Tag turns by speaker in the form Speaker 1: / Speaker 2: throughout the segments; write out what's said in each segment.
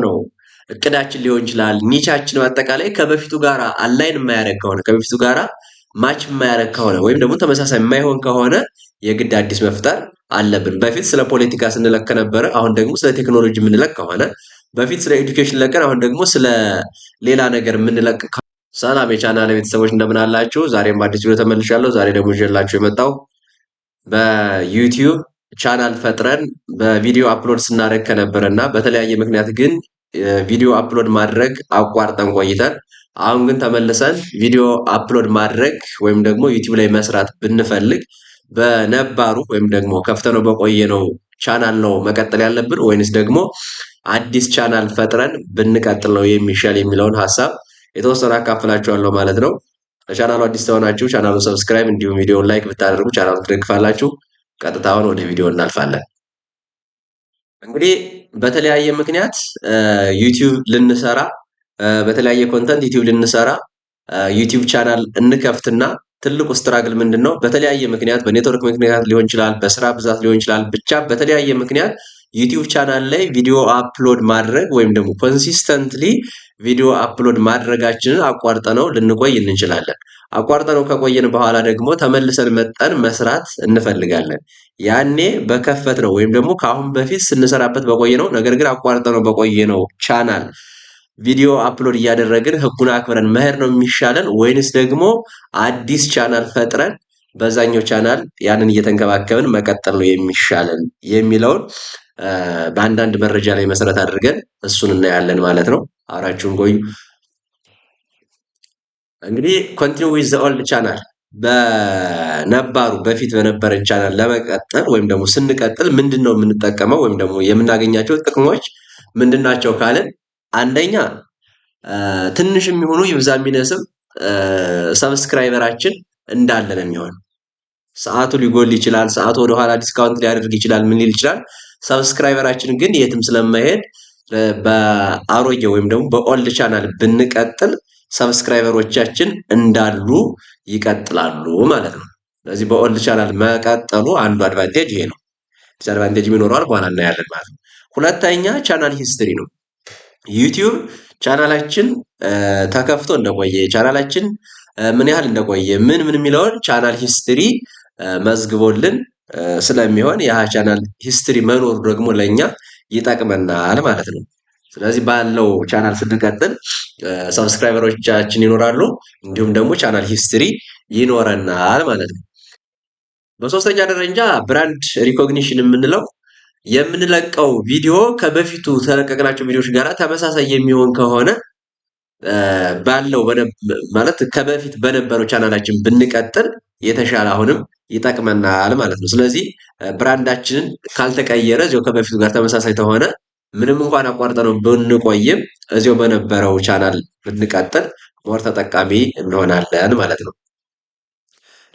Speaker 1: ነው እቅዳችን ሊሆን ይችላል። ኒቻችን በአጠቃላይ ከበፊቱ ጋራ አላይን የማያደርግ ከሆነ ከበፊቱ ጋራ ማች የማያደርግ ከሆነ ወይም ደግሞ ተመሳሳይ የማይሆን ከሆነ የግድ አዲስ መፍጠር አለብን። በፊት ስለ ፖለቲካ ስንለቅ ነበረ፣ አሁን ደግሞ ስለ ቴክኖሎጂ የምንለቅ ከሆነ በፊት ስለ ኤዱኬሽን ለቀን አሁን ደግሞ ስለ ሌላ ነገር የምንለቅ ሰላም የቻናል ቤተሰቦች እንደምን አላችሁ? ዛሬም አዲስ ቪዲዮ ተመልሻለሁ። ዛሬ ደግሞ ይዤላችሁ የመጣው በዩቲዩብ ቻናል ፈጥረን በቪዲዮ አፕሎድ ስናደርግ ከነበረና በተለያየ ምክንያት ግን ቪዲዮ አፕሎድ ማድረግ አቋርጠን ቆይተን አሁን ግን ተመልሰን ቪዲዮ አፕሎድ ማድረግ ወይም ደግሞ ዩቲዩብ ላይ መስራት ብንፈልግ በነባሩ ወይም ደግሞ ከፍተነው በቆየነው ቻናል ነው መቀጠል ያለብን ወይንስ ደግሞ አዲስ ቻናል ፈጥረን ብንቀጥል ነው የሚሻል የሚለውን ሐሳብ የተወሰነ አካፍላችኋለሁ ማለት ነው። ለቻናሉ አዲስ ተሆናችሁ ቻናሉን ሰብስክራይብ እንዲሁም ቪዲዮውን ላይክ ብታደርጉ ቻናሉን ትደግፋላችሁ። ቀጥታውን ወደ ቪዲዮ እናልፋለን። እንግዲህ በተለያየ ምክንያት ዩቲዩብ ልንሰራ በተለያየ ኮንተንት ዩቲዩብ ልንሰራ ዩቲዩብ ቻናል እንከፍትና ትልቁ ስትራግል ምንድነው? በተለያየ ምክንያት በኔትወርክ ምክንያት ሊሆን ይችላል፣ በስራ ብዛት ሊሆን ይችላል፣ ብቻ በተለያየ ምክንያት ዩቲዩብ ቻናል ላይ ቪዲዮ አፕሎድ ማድረግ ወይም ደግሞ ኮንሲስተንትሊ ቪዲዮ አፕሎድ ማድረጋችንን አቋርጠነው ልንቆይ እንችላለን። አቋርጠነው ከቆየን በኋላ ደግሞ ተመልሰን መጠን መስራት እንፈልጋለን። ያኔ በከፈትነው ወይም ደግሞ ከአሁን በፊት ስንሰራበት በቆየነው ነገር ግን አቋርጠነው በቆየነው ቻናል ቪዲዮ አፕሎድ እያደረግን ህጉን አክብረን መሄድ ነው የሚሻለን ወይንስ ደግሞ አዲስ ቻናል ፈጥረን በዛኛው ቻናል ያንን እየተንከባከብን መቀጠል ነው የሚሻለን የሚለውን በአንዳንድ መረጃ ላይ መሰረት አድርገን እሱን እናያለን ማለት ነው። አብራችሁን ቆዩ። እንግዲህ ኮንቲኒው ዊዝ ዘ ኦልድ ቻናል በነባሩ በፊት በነበረን ቻናል ለመቀጠል ወይም ደግሞ ስንቀጥል ምንድነው የምንጠቀመው ወይም ደግሞ የምናገኛቸው ጥቅሞች ምንድናቸው ካልን አንደኛ ትንሽ የሚሆኑ ይብዛ የሚነስም ሰብስክራይበራችን እንዳለ ነው የሚሆን። ሰዓቱ ሊጎል ይችላል፣ ሰዓቱ ወደ ኋላ ዲስካውንት ሊያደርግ ይችላል፣ ምን ሊል ይችላል። ሰብስክራይበራችን ግን የትም ስለማይሄድ በአሮጌ ወይም ደግሞ በኦልድ ቻናል ብንቀጥል ሰብስክራይበሮቻችን እንዳሉ ይቀጥላሉ ማለት ነው። ስለዚህ በኦልድ ቻናል መቀጠሉ አንዱ አድቫንቴጅ ይሄ ነው። ዲስአድቫንቴጅ ይኖረዋል በኋላ እናያለን ማለት ነው። ሁለተኛ ቻናል ሂስትሪ ነው። ዩቲዩብ ቻናላችን ተከፍቶ እንደቆየ ቻናላችን ምን ያህል እንደቆየ ምን የሚለውን ቻናል ሂስትሪ መዝግቦልን ስለሚሆን ያ ቻናል ሂስትሪ መኖሩ ደግሞ ለኛ ይጠቅመናል ማለት ነው። ስለዚህ ባለው ቻናል ስንቀጥል ሰብስክራይበሮቻችን ይኖራሉ እንዲሁም ደግሞ ቻናል ሂስትሪ ይኖረናል ማለት ነው። በሶስተኛ ደረጃ ብራንድ ሪኮግኒሽን የምንለው የምንለቀው ቪዲዮ ከበፊቱ ተለቀቅናቸው ቪዲዮዎች ጋር ተመሳሳይ የሚሆን ከሆነ ባለው ማለት ከበፊት በነበረው ቻናላችን ብንቀጥል የተሻለ አሁንም ይጠቅመናል ማለት ነው። ስለዚህ ብራንዳችንን ካልተቀየረ እዚያው ከበፊቱ ጋር ተመሳሳይ ተሆነ ምንም እንኳን አቋርጠነው ብንቆይም እዚያው በነበረው ቻናል ብንቀጥል ሞር ተጠቃሚ እንሆናለን ማለት ነው።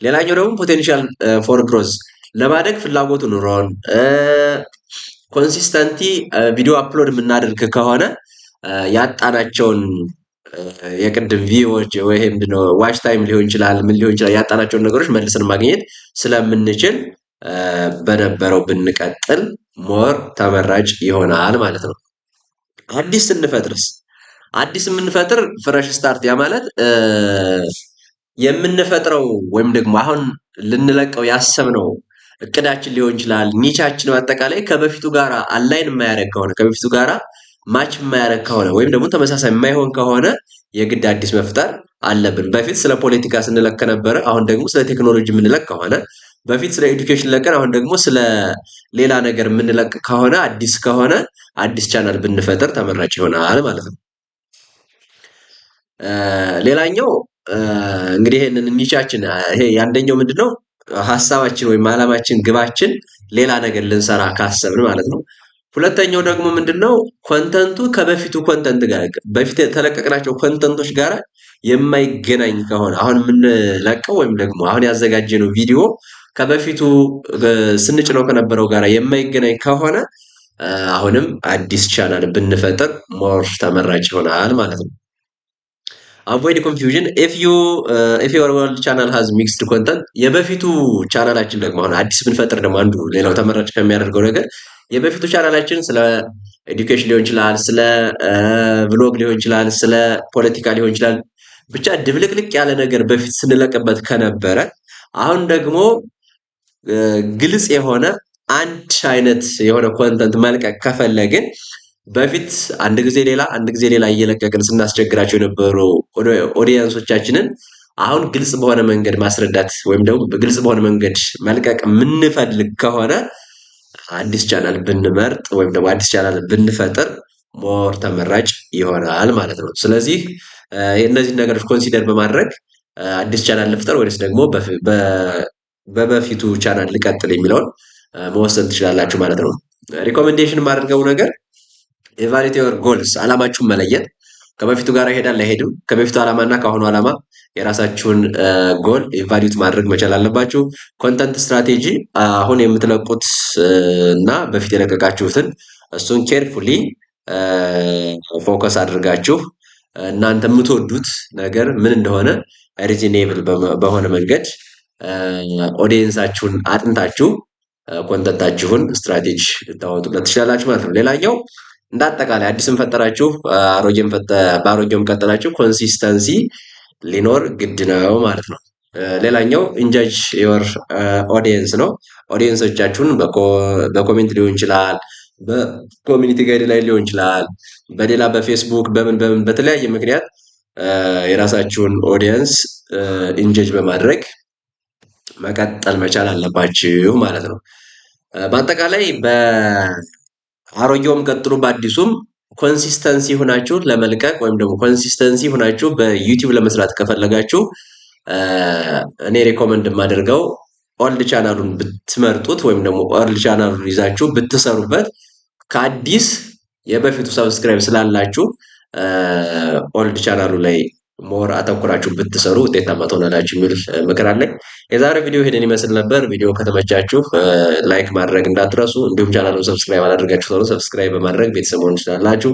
Speaker 1: ሌላኛው ደግሞ ፖቴንሻል ፎር ግሮዝ ለማደግ ፍላጎቱ ኑሮን ኮንሲስተንቲ ቪዲዮ አፕሎድ የምናደርግ ከሆነ ያጣናቸውን የቅድም ቪዎች ወይ ምንድነው ዋች ታይም ሊሆን ይችላል ምን ሊሆን ይችላል ያጣናቸውን ነገሮች መልሰን ማግኘት ስለምንችል በነበረው ብንቀጥል ሞር ተመራጭ ይሆናል ማለት ነው። አዲስ ስንፈጥርስ አዲስ የምንፈጥር ፍሬሽ ስታርት ያ ማለት የምንፈጥረው ወይም ደግሞ አሁን ልንለቀው ያሰብነው እቅዳችን ሊሆን ይችላል ኒቻችን በአጠቃላይ ከበፊቱ ጋራ አላይን የማያደርግ ከሆነ ከበፊቱ ጋራ ማች የማያደርግ ከሆነ ወይም ደግሞ ተመሳሳይ የማይሆን ከሆነ የግድ አዲስ መፍጠር አለብን። በፊት ስለ ፖለቲካ ስንለቅ ነበረ፣ አሁን ደግሞ ስለ ቴክኖሎጂ የምንለቅ ከሆነ በፊት ስለ ኤዱኬሽን ለቀን አሁን ደግሞ ስለ ሌላ ነገር የምንለቅ ከሆነ አዲስ ከሆነ አዲስ ቻናል ብንፈጥር ተመራጭ ይሆናል ማለት ነው። ሌላኛው እንግዲህ ይሄንን ኒቻችን ይሄ ያንደኛው ምንድነው ሐሳባችን ወይም ዓላማችን ግባችን ሌላ ነገር ልንሰራ ካሰብን ማለት ነው። ሁለተኛው ደግሞ ምንድነው ኮንተንቱ ከበፊቱ ኮንተንት ጋር በፊት የተለቀቅናቸው ኮንተንቶች ጋር የማይገናኝ ከሆነ አሁን የምንለቀው ወይም ደግሞ አሁን ያዘጋጀነው ቪዲዮ ከበፊቱ ስንጭነው ከነበረው ጋር የማይገናኝ ከሆነ አሁንም አዲስ ቻናል ብንፈጥር ሞር ተመራጭ ይሆናል ማለት ነው። avoid confusion if your world channel has mixed content የበፊቱ ቻናላችን ደግሞ አሁን አዲስ ብንፈጥር ደግሞ አንዱ ሌላው ተመራጭ ከሚያደርገው ነገር የበፊቱ ቻናላችን ስለ ኤዱኬሽን ሊሆን ይችላል፣ ስለ ብሎግ ሊሆን ይችላል፣ ስለ ፖለቲካ ሊሆን ይችላል። ብቻ ድብልቅልቅ ያለ ነገር በፊት ስንለቅበት ከነበረ አሁን ደግሞ ግልጽ የሆነ አንድ አይነት የሆነ ኮንተንት መልቀቅ ከፈለግን በፊት አንድ ጊዜ ሌላ አንድ ጊዜ ሌላ እየለቀቅን ስናስቸግራቸው የነበሩ ኦዲየንሶቻችንን አሁን ግልጽ በሆነ መንገድ ማስረዳት ወይም ደግሞ ግልጽ በሆነ መንገድ መልቀቅ የምንፈልግ ከሆነ አዲስ ቻናል ብንመርጥ ወይም ደግሞ አዲስ ቻናል ብንፈጥር ሞር ተመራጭ ይሆናል ማለት ነው። ስለዚህ እነዚህ ነገሮች ኮንሲደር በማድረግ አዲስ ቻናል ልፍጠር ወይስ ደግሞ በበፊቱ ቻናል ልቀጥል የሚለውን መወሰን ትችላላችሁ ማለት ነው። ሪኮሜንዴሽን የማደርገው ነገር ኤቫሉዌት ዮር ጎልስ፣ አላማችሁን መለየት። ከበፊቱ ጋር ይሄዳል አይሄድም፣ ከበፊቱ ዓላማና ከአሁኑ ዓላማ የራሳችሁን ጎል ኤቫሉዌት ማድረግ መቻል አለባችሁ። ኮንተንት ስትራቴጂ፣ አሁን የምትለቁት እና በፊት የለቀቃችሁትን እሱን ኬርፉሊ ፎከስ አድርጋችሁ እናንተ የምትወዱት ነገር ምን እንደሆነ ሪዝኔብል በሆነ መንገድ ኦዲየንሳችሁን አጥንታችሁ ኮንተንታችሁን ስትራቴጂ ልታወጡለት ትችላላችሁ ማለት ነው። ሌላኛው እንደ አጠቃላይ አዲስም ፈጠራችሁ በአሮጌውም ቀጠላችሁ ኮንሲስተንሲ ሊኖር ግድ ነው ማለት ነው። ሌላኛው ኢንጃጅ ዮር ኦዲየንስ ነው። ኦዲየንሶቻችሁን በኮሜንት ሊሆን ይችላል፣ በኮሚኒቲ ጋይድ ላይ ሊሆን ይችላል፣ በሌላ በፌስቡክ በምን በተለያየ ምክንያት የራሳችሁን ኦዲየንስ ኢንጀጅ በማድረግ መቀጠል መቻል አለባችሁ ማለት ነው። በአጠቃላይ በአሮጌውም ቀጥሉ በአዲሱም ኮንሲስተንሲ ሆናችሁ ለመልቀቅ ወይም ደግሞ ኮንሲስተንሲ ሆናችሁ በዩቲዩብ ለመስራት ከፈለጋችሁ እኔ ሪኮመንድ የማደርገው ኦልድ ቻናሉን ብትመርጡት ወይም ደግሞ ኦልድ ቻናሉን ይዛችሁ ብትሰሩበት ከአዲስ የበፊቱ ሰብስክራይብ ስላላችሁ ኦልድ ቻናሉ ላይ ሞር አተኩራችሁ ብትሰሩ ውጤታማ ትሆናላችሁ የሚል ምክር አለኝ። የዛሬው ቪዲዮ ይሄንን ይመስል ነበር። ቪዲዮ ከተመቻችሁ ላይክ ማድረግ እንዳትረሱ፣ እንዲሁም ቻናሉን ሰብስክራይብ አላደርጋችሁ ሰብስክራይብ በማድረግ ቤተሰብ መሆን ትችላላችሁ።